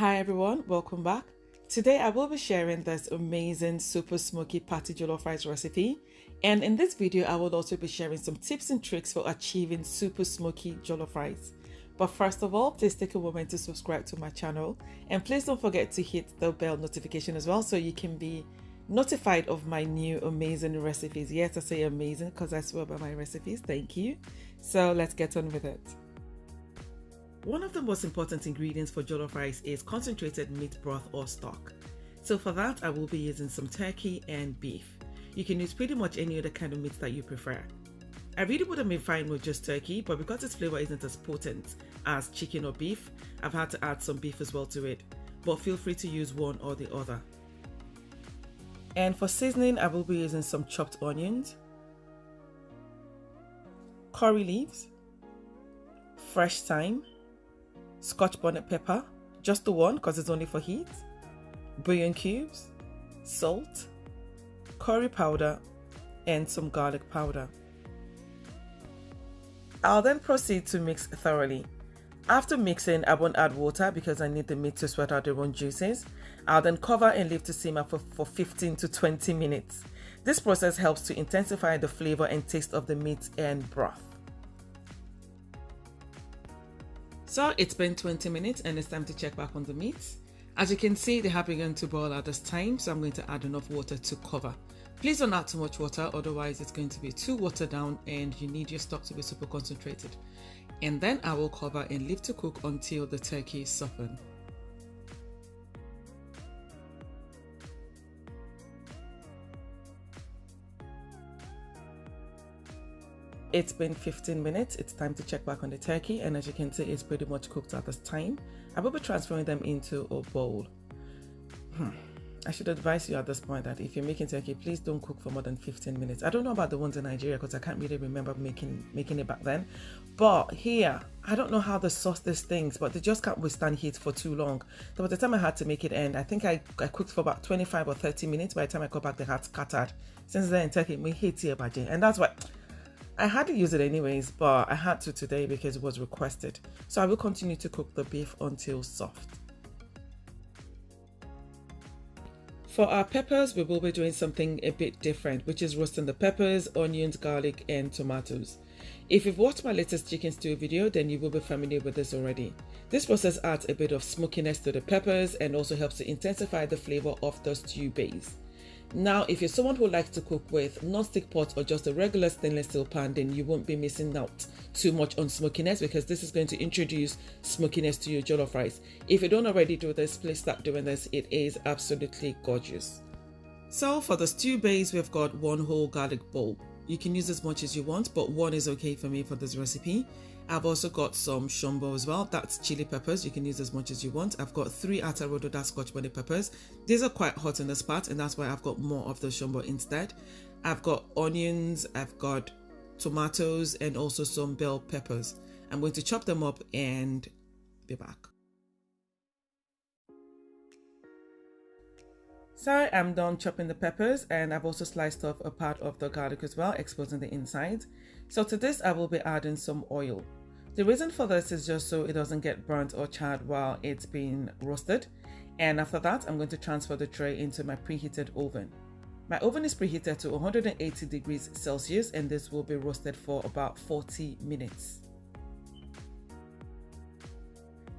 Hi everyone, welcome back. Today I will be sharing this amazing super smoky patty jollof rice recipe, and in this video I will also be sharing some tips and tricks for achieving super smoky jollof rice. But first of all, please take a moment to subscribe to my channel, and please don't forget to hit the bell notification as well so you can be notified of my new amazing recipes. Yes, I say amazing because I swear by my recipes. Thank you. So let's get on with it. One of the most important ingredients for jollof rice is concentrated meat broth or stock. So for that, I will be using some turkey and beef. You can use pretty much any other kind of meat that you prefer. I really would have been fine with just turkey, but because its flavor isn't as potent as chicken or beef, I've had to add some beef as well to it. But feel free to use one or the other. And for seasoning, I will be using some chopped onions, curry leaves, fresh thyme, Scotch bonnet pepper, just the one because it's only for heat, bouillon cubes, salt, curry powder, and some garlic powder. I'll then proceed to mix thoroughly. After mixing, I won't add water because I need the meat to sweat out their own juices. I'll then cover and leave to simmer for 15 to 20 minutes. This process helps to intensify the flavor and taste of the meat and broth. So it's been 20 minutes and it's time to check back on the meat. As you can see, they have begun to boil at this time, so I'm going to add enough water to cover. Please don't add too much water, otherwise it's going to be too watered down and you need your stock to be super concentrated. And then I will cover and leave to cook until the turkey is softened. It's been 15 minutes, it's time to check back on the turkey, and as you can see, it's pretty much cooked at this time. I will be transferring them into a bowl. I should advise you at this point that if you're making turkey, please don't cook for more than 15 minutes. I don't know about the ones in Nigeria because I can't really remember making it back then. But here, I don't know how they sauce these things, but they just can't withstand heat for too long. So by the time I had to make it end, I think I cooked for about 25 or 30 minutes. By the time I got back, they had scattered. Since then, turkey, we hate here, and that's why I hardly use it anyways, but I had to today because it was requested. So I will continue to cook the beef until soft. For our peppers, we will be doing something a bit different, which is roasting the peppers, onions, garlic, and tomatoes. If you've watched my latest chicken stew video, then you will be familiar with this already. This process adds a bit of smokiness to the peppers and also helps to intensify the flavor of the stew base. Now, if you're someone who likes to cook with non-stick pots or just a regular stainless steel pan, then you won't be missing out too much on smokiness because this is going to introduce smokiness to your jollof rice. If you don't already do this, please start doing this. It is absolutely gorgeous. So for the stew base, we've got one whole garlic bulb. You can use as much as you want, but one is okay for me for this recipe. I've also got some shombo as well. That's chili peppers. You can use as much as you want. I've got 3 atarodo, that's Scotch bonnet peppers. These are quite hot in this part, and that's why I've got more of the shombo instead. I've got onions, I've got tomatoes, and also some bell peppers. I'm going to chop them up and be back. So I'm done chopping the peppers, and I've also sliced off a part of the garlic as well, exposing the inside. So to this, I will be adding some oil. The reason for this is just so it doesn't get burnt or charred while it's being roasted. And after that, I'm going to transfer the tray into my preheated oven. My oven is preheated to 180 degrees Celsius, and this will be roasted for about 40 minutes.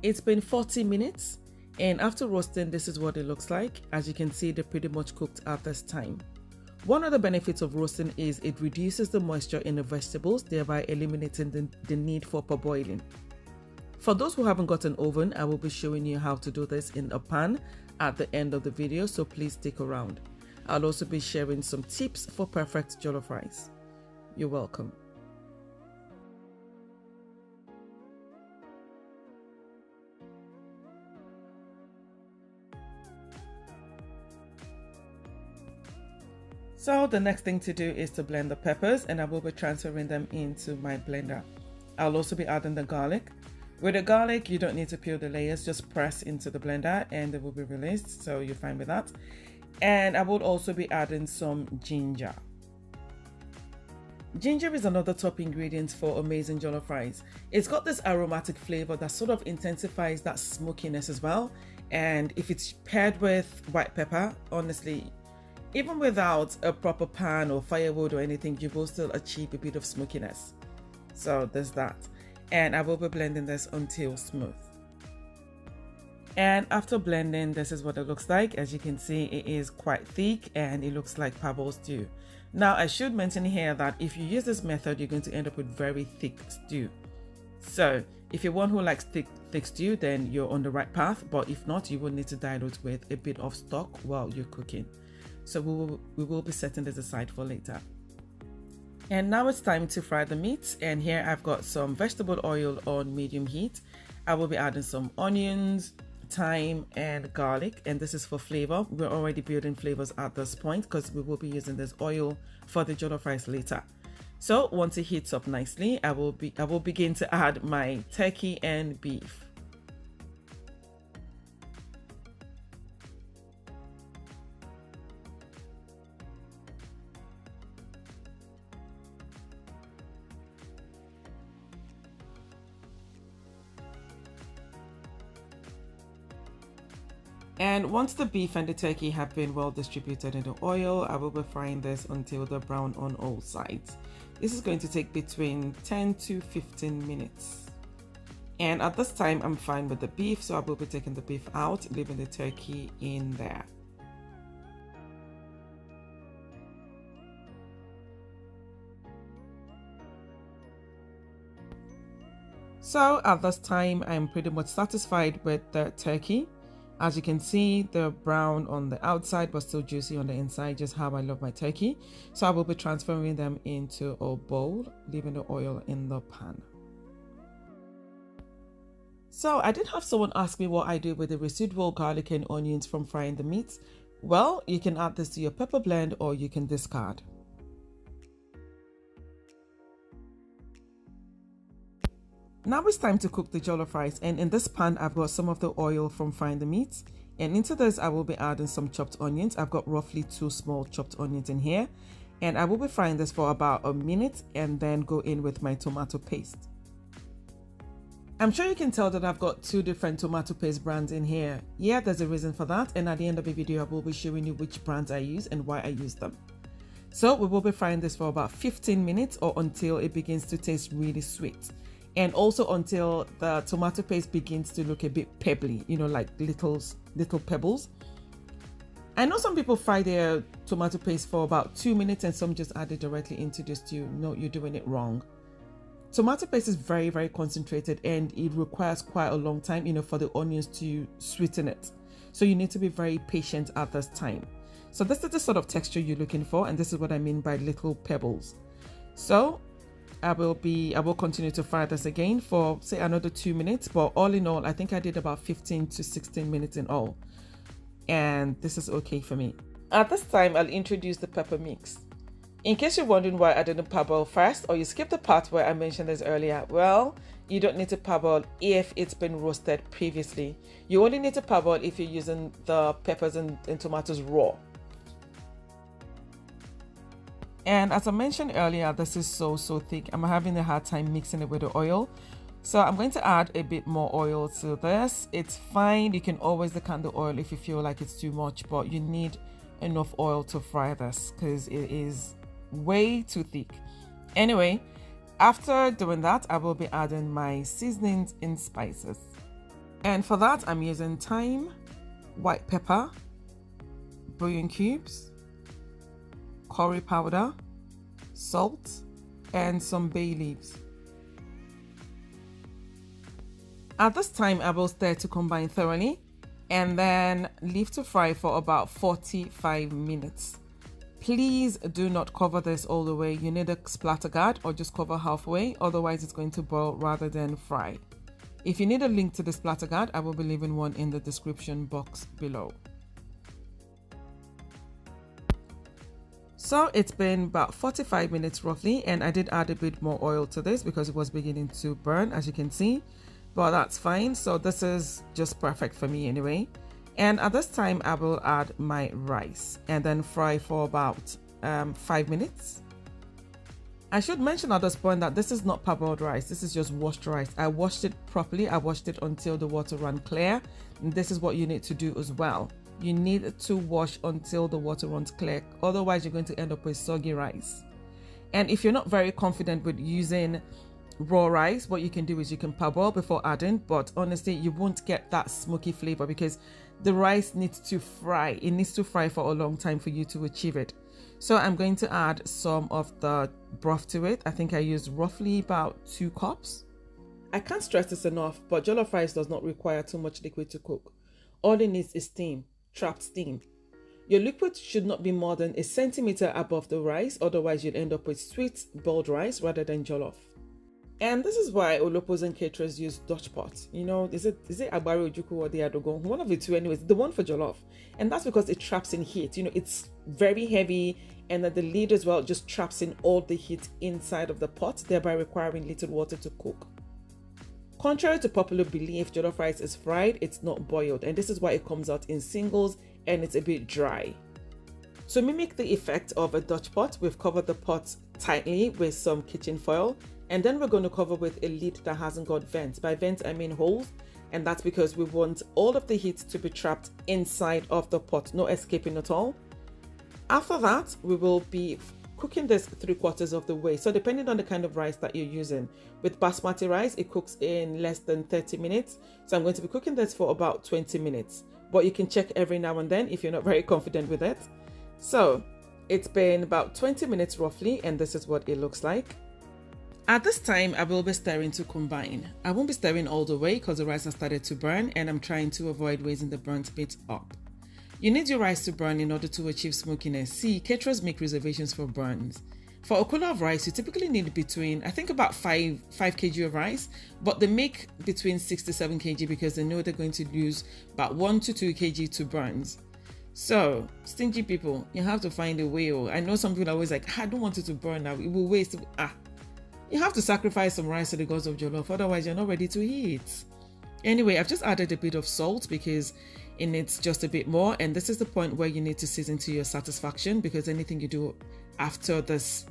It's been 40 minutes. And after roasting, this is what it looks like. As you can see, they're pretty much cooked at this time. One of the benefits of roasting is it reduces the moisture in the vegetables, thereby eliminating the need for parboiling. For those who haven't got an oven, I will be showing you how to do this in a pan at the end of the video, so please stick around. I'll also be sharing some tips for perfect jollof rice. You're welcome. So the next thing to do is to blend the peppers, and I will be transferring them into my blender. I'll also be adding the garlic. With the garlic, you don't need to peel the layers, just press into the blender and they will be released, so you're fine with that. And I will also be adding some ginger. Ginger is another top ingredient for amazing jollof rice. It's got this aromatic flavor that sort of intensifies that smokiness as well. And if it's paired with white pepper, honestly, even without a proper pan or firewood or anything, you will still achieve a bit of smokiness. So there's that. And I will be blending this until smooth. And after blending, this is what it looks like. As you can see, it is quite thick and it looks like parboiled stew. Now, I should mention here that if you use this method, you're going to end up with very thick stew. So if you're one who likes thick stew, then you're on the right path. But if not, you will need to dilute with a bit of stock while you're cooking. So we will be setting this aside for later. And now it's time to fry the meat. And here I've got some vegetable oil on medium heat. I will be adding some onions, thyme and garlic, and this is for flavor. We're already building flavors at this point because we will be using this oil for the jollof rice later. So once it heats up nicely, I will begin to add my turkey and beef. And once the beef and the turkey have been well distributed in the oil, I will be frying this until they're brown on all sides. This is going to take between 10 to 15 minutes. And at this time, I'm fine with the beef, so I will be taking the beef out, leaving the turkey in there. So at this time, I'm pretty much satisfied with the turkey. As you can see, the brown on the outside but still juicy on the inside, just how I love my turkey. So I will be transferring them into a bowl, leaving the oil in the pan. So I did have someone ask me what I do with the residual garlic and onions from frying the meat. Well, you can add this to your pepper blend or you can discard. Now it's time to cook the jollof rice, and in this pan I've got some of the oil from frying the meat, and into this I will be adding some chopped onions. I've got roughly 2 small chopped onions in here, and I will be frying this for about a minute and then go in with my tomato paste. I'm sure you can tell that I've got 2 different tomato paste brands in here. Yeah, there's a reason for that, and at the end of the video I will be showing you which brands I use and why I use them. So we will be frying this for about 15 minutes or until it begins to taste really sweet. And also until the tomato paste begins to look a bit pebbly, you know, like little pebbles. I know some people fry their tomato paste for about 2 minutes and some just add it directly into the stew. No, you're doing it wrong. Tomato paste is very, very concentrated and it requires quite a long time, you know, for the onions to sweeten it. So you need to be very patient at this time. So this is the sort of texture you're looking for, and this is what I mean by little pebbles. So I will continue to fry this again for say another 2 minutes, but all in all I think I did about 15 to 16 minutes in all, and this is okay for me. At this time I'll introduce the pepper mix. In case you're wondering why I didn't parboil first, or you skipped the part where I mentioned this earlier, well, you don't need to parboil if it's been roasted previously. You only need to parboil if you're using the peppers and tomatoes raw. And as I mentioned earlier, this is so thick. I'm having a hard time mixing it with the oil. So I'm going to add a bit more oil to this. It's fine. You can always decant the oil if you feel like it's too much, but you need enough oil to fry this because it is way too thick. Anyway, after doing that, I will be adding my seasonings and spices. And for that, I'm using thyme, white pepper, bouillon cubes, curry powder, salt, and some bay leaves. At this time, I will stir to combine thoroughly and then leave to fry for about 45 minutes. Please do not cover this all the way. You need a splatter guard or just cover halfway, otherwise it's going to boil rather than fry. If you need a link to the splatter guard, I will be leaving one in the description box below. So it's been about 45 minutes roughly, and I did add a bit more oil to this because it was beginning to burn, as you can see, but that's fine. So this is just perfect for me anyway. And at this time I will add my rice and then fry for about 5 minutes. I should mention at this point that this is not parboiled rice. This is just washed rice. I washed it properly. I washed it until the water ran clear. And this is what you need to do as well. You need to wash until the water runs clear. Otherwise, you're going to end up with soggy rice. And if you're not very confident with using raw rice, what you can do is you can parboil before adding, but honestly, you won't get that smoky flavor because the rice needs to fry. It needs to fry for a long time for you to achieve it. So I'm going to add some of the broth to it. I think I used roughly about 2 cups. I can't stress this enough, but jollof rice does not require too much liquid to cook. All it needs is steam, trapped steam. Your liquid should not be more than 1 centimeter above the rice, otherwise you'll end up with sweet boiled rice rather than jollof. And this is why olopos and caterers use Dutch pots. You know, is it Agbari Ojuku or the Adogon? One of the two anyways, the one for jollof. And that's because it traps in heat. You know, it's very heavy, and that the lid as well just traps in all the heat inside of the pot, thereby requiring little water to cook. Contrary to popular belief, jollof rice is fried, it's not boiled, and this is why it comes out in singles and it's a bit dry. To mimic the effect of a Dutch pot, we've covered the pot tightly with some kitchen foil, and then we're going to cover with a lid that hasn't got vents. By vents, I mean holes, and that's because we want all of the heat to be trapped inside of the pot, no escaping at all. After that, we will be cooking this 3/4 of the way. So depending on the kind of rice that you're using, with basmati rice, it cooks in less than 30 minutes. So I'm going to be cooking this for about 20 minutes, but you can check every now and then if you're not very confident with it. So it's been about 20 minutes roughly, and this is what it looks like. At this time, I will be stirring to combine. I won't be stirring all the way because the rice has started to burn, and I'm trying to avoid raising the burnt bit up. You need your rice to burn in order to achieve smokiness. See, caterers make reservations for burns. For a kilo of rice, you typically need between, I think about 5 kg of rice, but they make between 6 to 7 kg because they know they're going to lose about 1 to 2 kg to burns. So, stingy people, you have to find a way. I know some people are always like, I don't want it to burn now, it will waste. You have to sacrifice some rice to the gods of jollof, otherwise you're not ready to eat. Anyway, I've just added a bit of salt because it needs just a bit more, and this is the point where you need to season to your satisfaction, because anything you do after this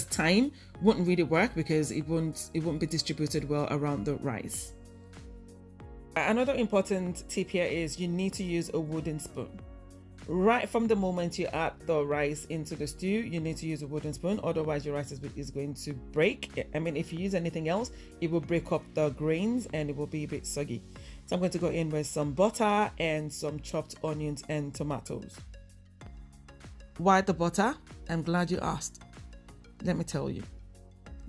time won't really work because it won't be distributed well around the rice. Another important tip here is you need to use a wooden spoon. Right from the moment you add the rice into the stew, you need to use a wooden spoon, otherwise your rice is going to break. I mean, if you use anything else, it will break up the grains and it will be a bit soggy. So I'm going to go in with some butter and some chopped onions and tomatoes. Why the butter? I'm glad you asked. Let me tell you.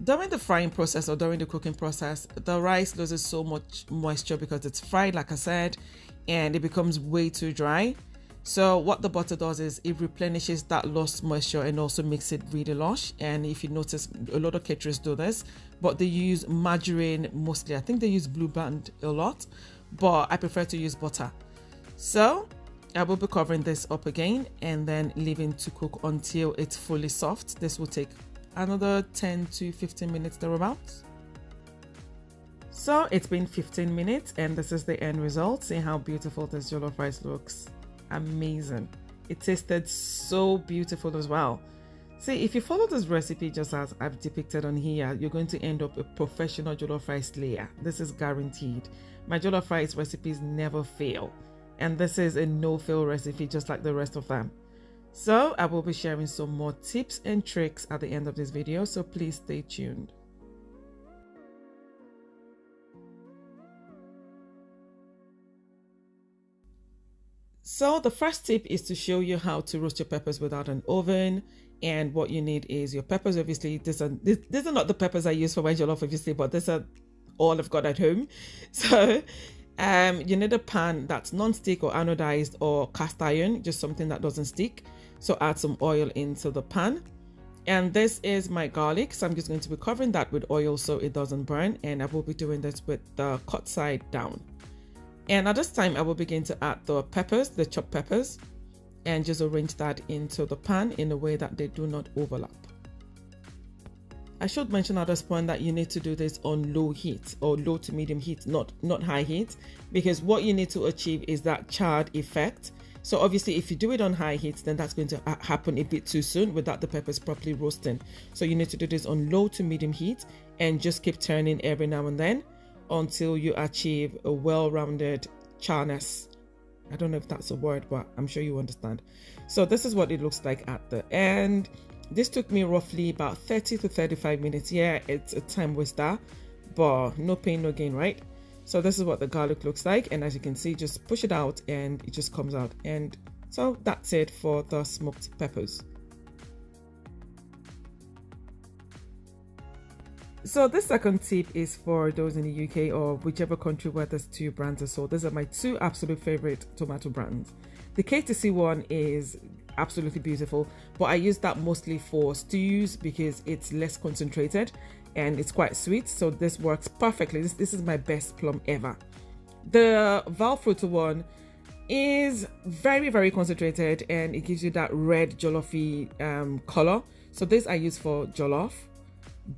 During the frying process or during the cooking process, the rice loses so much moisture because it's fried, like I said, and it becomes way too dry. So what the butter does is it replenishes that lost moisture and also makes it really lush. And if you notice, a lot of caterers do this, but they use margarine mostly. I think they use Blue Band a lot, but I prefer to use butter. So I will be covering this up again and then leaving to cook until it's fully soft. This will take another 10 to 15 minutes thereabouts. So it's been 15 minutes and this is the end result. See how beautiful this jollof rice looks. Amazing. It tasted so beautiful as well. See, if you follow this recipe just as I've depicted on here, you're going to end up a professional jollof rice layer. This is guaranteed. My jollof rice recipes never fail, and this is a no-fail recipe just like the rest of them. So I will be sharing some more tips and tricks at the end of this video, so please stay tuned. So the first tip is to show you how to roast your peppers without an oven. And what you need is your peppers. Obviously, these are not the peppers I use for my jollof, obviously, but these are all I've got at home. So you need a pan that's non-stick or anodized or cast iron, just something that doesn't stick. So add some oil into the pan. And this is my garlic. So I'm just going to be covering that with oil so it doesn't burn. And I will be doing this with the cut side down. And at this time, I will begin to add the peppers, the chopped peppers, and just arrange that into the pan in a way that they do not overlap. I should mention at this point that you need to do this on low heat or low to medium heat, not high heat, because what you need to achieve is that charred effect. So obviously if you do it on high heat, then that's going to happen a bit too soon without the peppers properly roasting. So you need to do this on low to medium heat and just keep turning every now and then until you achieve a well-rounded charness. I don't know if that's a word, but I'm sure you understand. So this is what it looks like at the end. This took me roughly about 30 to 35 minutes. Yeah, it's a time waster, but no pain, no gain, right? So this is what the garlic looks like. And as you can see, just push it out and it just comes out. And so that's it for the smoked peppers. So this second tip is for those in the UK or whichever country where there's two brands are sold. These are my two absolute favorite tomato brands. The KTC one is absolutely beautiful, but I use that mostly for stews because it's less concentrated and it's quite sweet. So this works perfectly. This is my best plum ever. The Valfruto one is very, very concentrated and it gives you that red jollofy color. So this I use for jollof.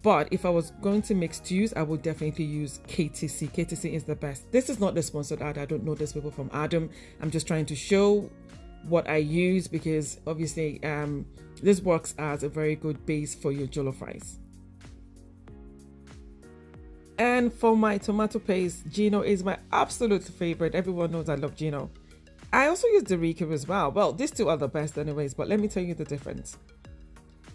But if I was going to make stews, I would definitely use KTC. KTC is the best. This is not the sponsored ad. I don't know these people from Adam. I'm just trying to show what I use because obviously this works as a very good base for your jollof rice. And for my tomato paste, Gino is my absolute favorite. Everyone knows I love Gino. I also use Derica as well. Well, these two are the best anyways, but let me tell you the difference.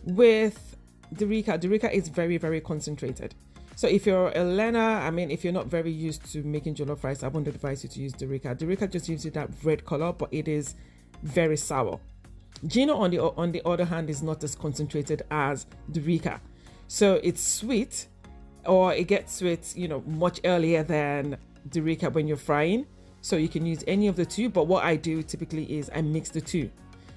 With Derica is very, very concentrated. So if you're a learner, I mean, if you're not very used to making jollof rice, I wouldn't advise you to use Derica. Derica just gives you that red color, but it is very sour. Gino, on the other hand, is not as concentrated as Derica. So it's sweet, or it gets sweet, you know, much earlier than Derica when you're frying. So you can use any of the two, but what I do typically is I mix the two.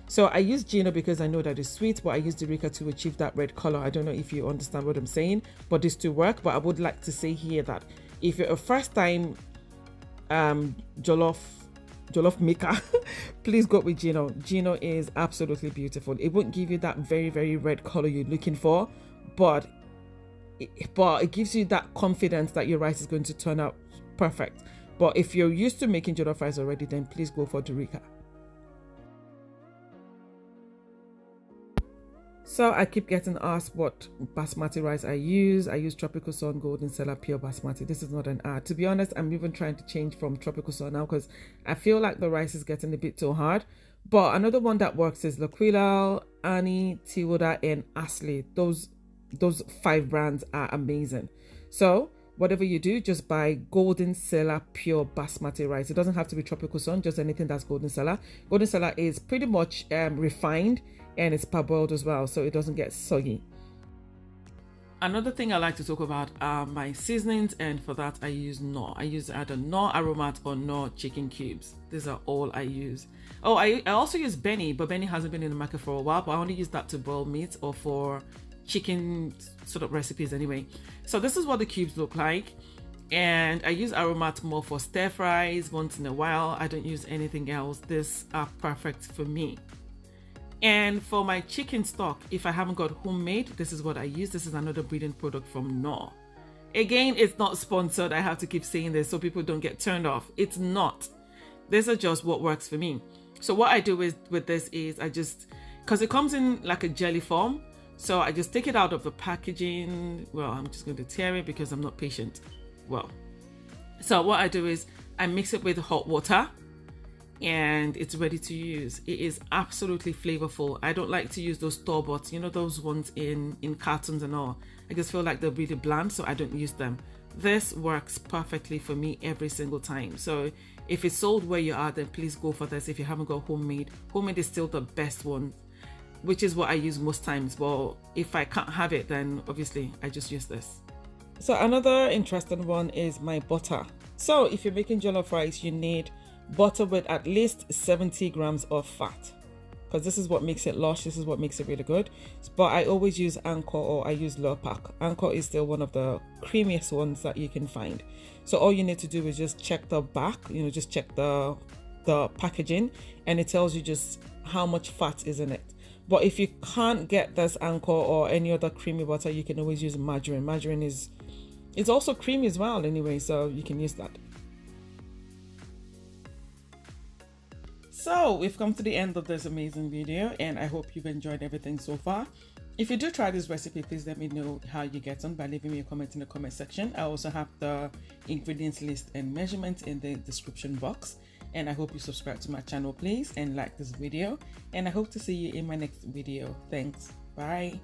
So I use Gino because I know that it's sweet, but I use Derica to achieve that red color. I don't know if you understand what I'm saying, but these two work. But I would like to say here that if you're a first time jollof maker, please go with Gino. Gino is absolutely beautiful. It won't give you that very, very red color you're looking for, but it gives you that confidence that your rice is going to turn out perfect. But if you're used to making jollof rice already, then please go for Derica. So I keep getting asked what basmati rice I use. I use Tropical Sun Golden Cellar Pure Basmati. This is not an ad. To be honest, I'm even trying to change from Tropical Sun now because I feel like the rice is getting a bit too hard. But another one that works is L'Aquila, Annie, Tiwoda, and Ashley. Those 5 brands are amazing. So whatever you do, just buy Golden Cellar Pure Basmati rice. It doesn't have to be Tropical Sun, just anything that's Golden Cellar. Golden Cellar is pretty much refined and it's parboiled as well, so it doesn't get soggy. Another thing I like to talk about are my seasonings, and for that I use Knorr. I use either Knorr Aromat or Knorr chicken cubes. These are all I use. Oh, I also use Benny, but Benny hasn't been in the market for a while, but I only use that to boil meat or for chicken sort of recipes anyway. So this is what the cubes look like, and I use Aromat more for stir fries once in a while. I don't use anything else. These are perfect for me. And for my chicken stock, if I haven't got homemade, this is what I use. This is another breeding product from Knorr. Again, it's not sponsored. I have to keep saying this so people don't get turned off. It's not. These are just what works for me. So what I do with this is I just, because it comes in like a jelly form, so I just take it out of the packaging. Well, I'm just going to tear it because I'm not patient. Well, so what I do is I mix it with hot water and it's ready to use. It is absolutely flavorful. I don't like to use those store-bought, you know, those ones in cartons and all. I just feel like they're really bland, so I don't use them. This works perfectly for me every single time. So if it's sold where you are, then please go for this. If you haven't got homemade is still the best one, which is what I use most times. But if I can't have it, then obviously I just use this. So another interesting one is my butter. So if you're making jollof rice, you need butter with at least 70 grams of fat, because this is what makes it lush. This is what makes it really good. But I always use Anchor or I use Lurpak. Anchor is still one of the creamiest ones that you can find. So all you need to do is just check the back, you know, just check the packaging, and it tells you just how much fat is in it. But if you can't get this Anchor or any other creamy butter, you can always use margarine. Margarine it's also creamy as well anyway, so you can use that. So we've come to the end of this amazing video, and I hope you've enjoyed everything so far. If you do try this recipe, please let me know how you get on by leaving me a comment in the comment section. I also have the ingredients list and measurements in the description box. And I hope you subscribe to my channel, please, and like this video. And I hope to see you in my next video. Thanks. Bye.